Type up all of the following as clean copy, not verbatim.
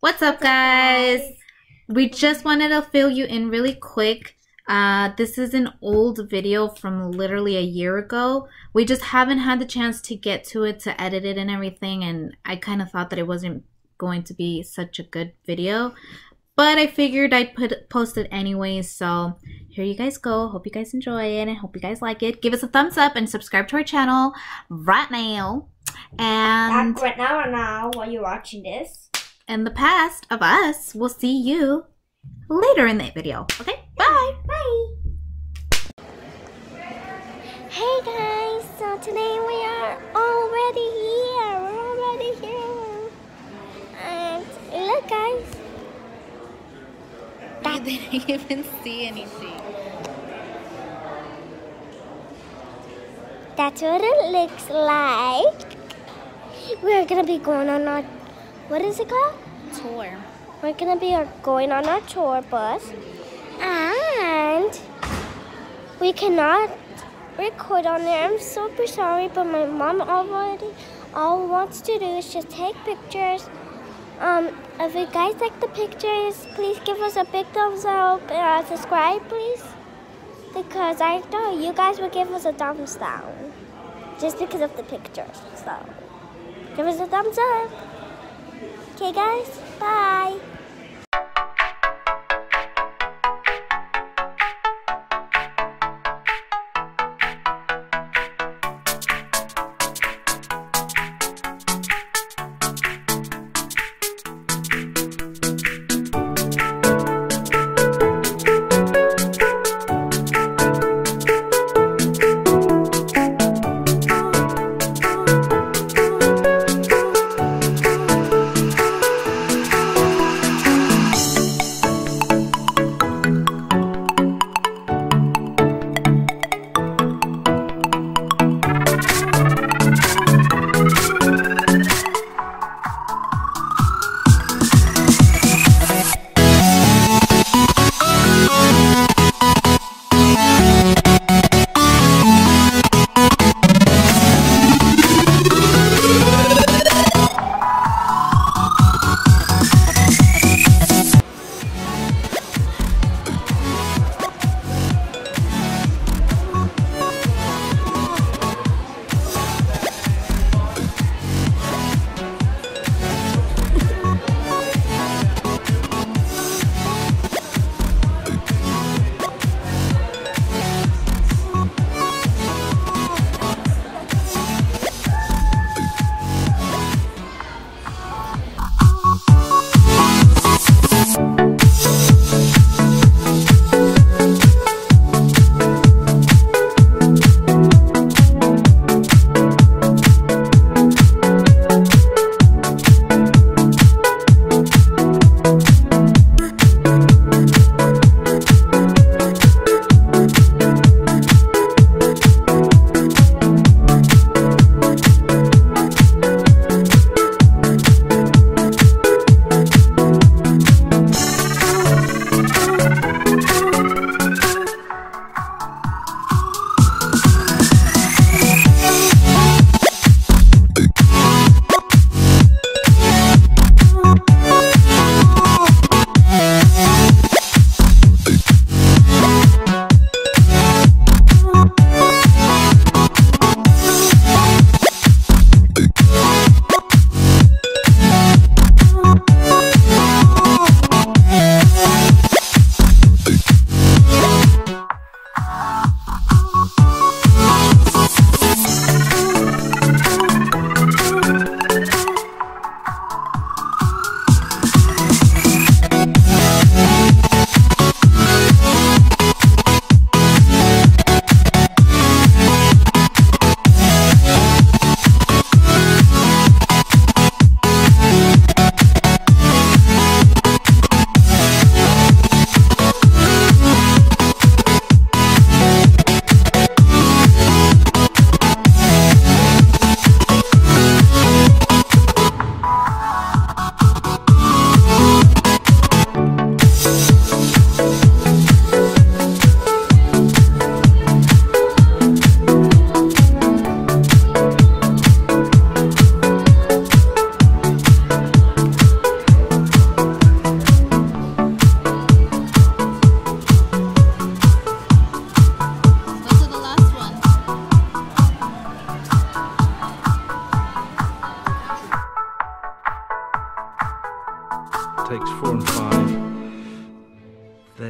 What's up, guys? We just wanted to fill you in really quick. This is an old video from literally a year ago. We just haven't had the chance to get to it, to edit it and everything, and I kind of thought that it wasn't going to be such a good video, but I figured I'd post it anyways. So here you guys go. Hope you guys enjoy it and hope you guys like it. Give us a thumbs up and subscribe to our channel right now. And right now while you're watching this. And the past of us, we'll see you later in the video. Okay, bye. Bye. Hey guys, so today we are already here. We're already here. And look, guys. They didn't even see anything. That's what it looks like. We're gonna be going on our, what is it called? Tour. We're gonna be going on our tour bus, and we cannot record on there. I'm super sorry, but my mom all wants to do is just take pictures. If you guys like the pictures, please give us a big thumbs up and subscribe, please, because I know you guys will give us a thumbs down just because of the pictures. So give us a thumbs up. Okay, guys, bye.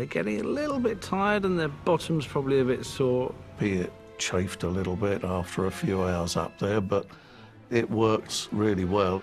they're getting a little bit tired and their bottom's probably a bit sore. Be it chafed a little bit after a few hours up there, but it works really well.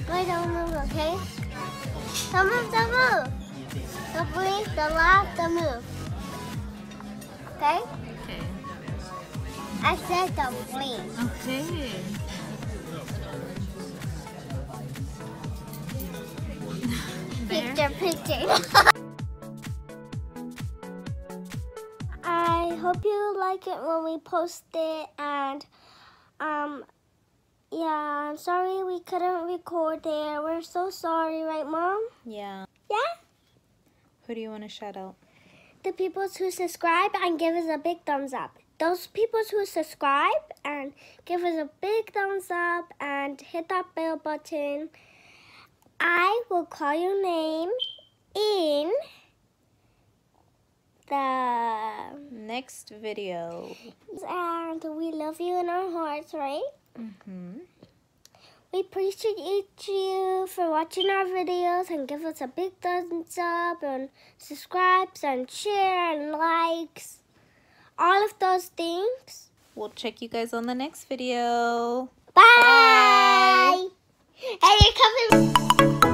Wait, don't move, okay? Don't move, don't move. The blink, the laugh, the move. Okay? Okay. I said don't blink. Okay. Picture. I hope you like it when we post it, and yeah, I'm sorry we couldn't record there. We're so sorry, right, Mom? Yeah. Yeah? Who do you want to shout out? The people who subscribe and give us a big thumbs up. Those people who subscribe and give us a big thumbs up and hit that bell button, I will call your name in the Next video. and we love you in our hearts, right? Mm-hmm. We appreciate you for watching our videos and give us a big thumbs up and subscribes and share and likes. All of those things. We'll check you guys on the next video. Bye! Hey, you're coming.